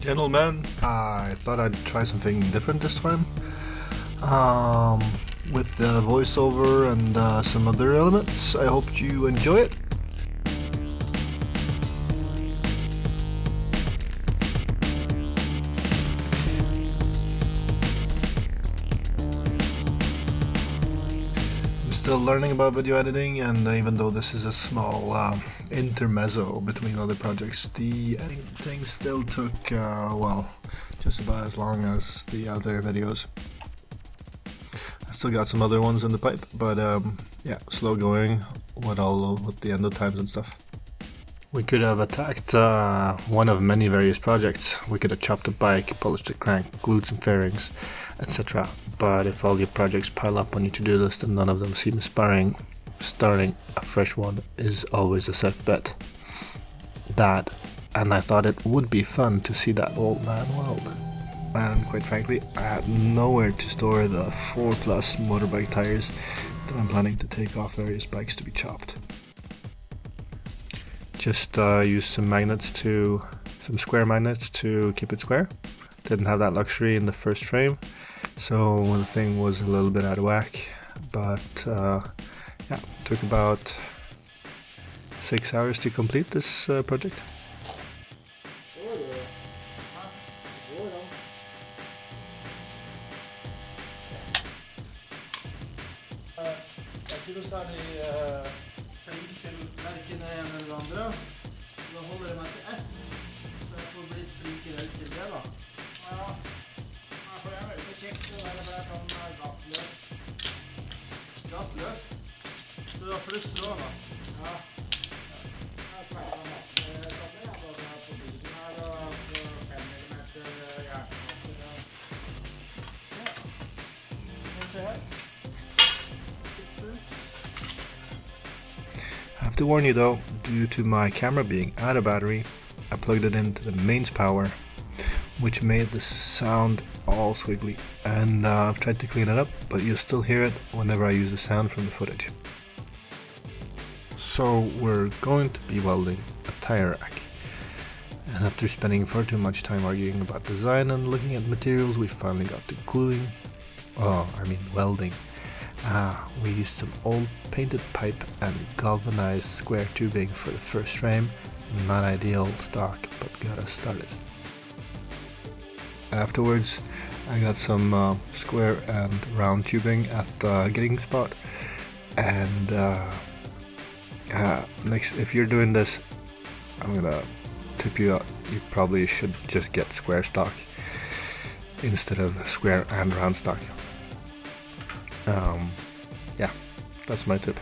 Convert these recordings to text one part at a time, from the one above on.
Gentlemen, I thought I'd try something different this time. With the voiceover and some other elements. I hope you enjoy it. I'm still learning about video editing, and even though this is a small intermezzo between other projects, the editing thing still took, well, just about as long as the other videos. I still got some other ones in the pipe, but yeah, slow going with the end of times and stuff. We could have attacked one of many various projects. We could have chopped the bike, polished the crank, glued some fairings, etc. But if all your projects pile up on your to-do list and none of them seem inspiring, starting a fresh one is always a safe bet. And I thought it would be fun to see that old man weld. And quite frankly, I had nowhere to store the 4+ motorbike tires that I'm planning to take off various bikes to be chopped. Just used some square magnets to keep it square. Didn't have that luxury in the first frame, so the thing was a little bit out of whack, but yeah, took about 6 hours to complete this project. Jeg tror særlig flinkelverkene ene eller andre. Da holder jeg meg til ett, så jeg får blitt flinkere til det da. Ja, for det veldig kjekt å være der sånn gassløst. Så du har flusser også da. Ja. Jeg tror jeg på bygden her og 5 millimeter jernbaner. Ja, må se her. I have to warn you though, due to my camera being out of battery, I plugged it into the mains power, which made the sound all squiggly, and I've tried to clean it up, but you'll still hear it whenever I use the sound from the footage. So we're going to be welding a tire rack, and after spending far too much time arguing about design and looking at materials, we finally got to welding. We used some old painted pipe and galvanized square tubing for the first frame. Not ideal stock, but got us started. Afterwards, I got some square and round tubing at the getting spot. And next, if you're doing this, I'm gonna tip you out. You probably should just get square stock instead of square and round stock. Yeah, that's my tip.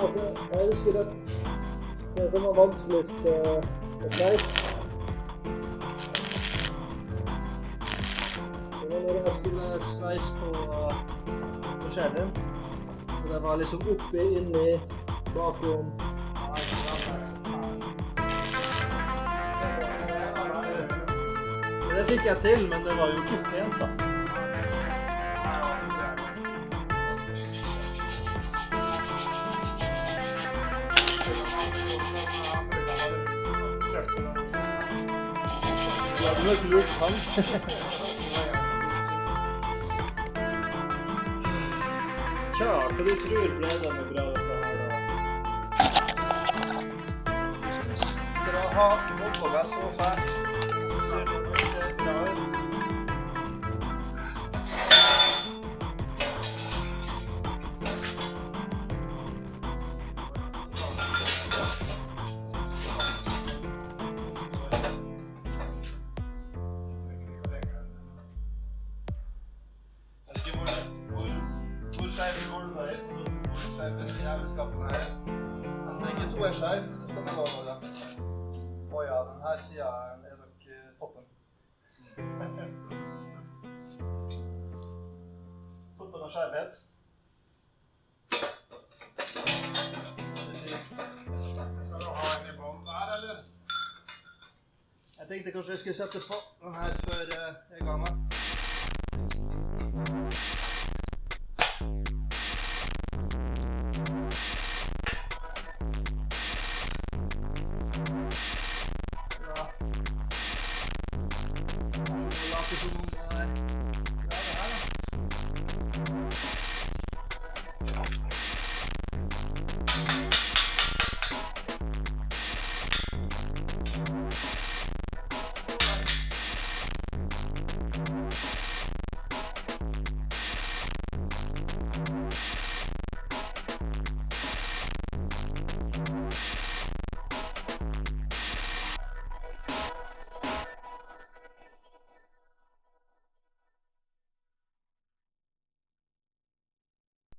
altså, jeg husker at det som var vanskeligst å sveise, det var når jeg skulle sveise på skjermen. Så det var liksom oppe, inni, bakom. Det fikk jeg til, men det var jo ikke pent da. Ja, du har ikke gjort han. Tja, hva du tror ble det noe bra dette her da? Skal jeg ha motorbike så fælt? Begge to skeiv, det skal vi love dem. Ja, den her siden nok toppen. Toppen av skjevhet. Skal du ha en i bånd der, eller? Jeg tenkte kanskje jeg skulle sette på den her før jeg ga meg.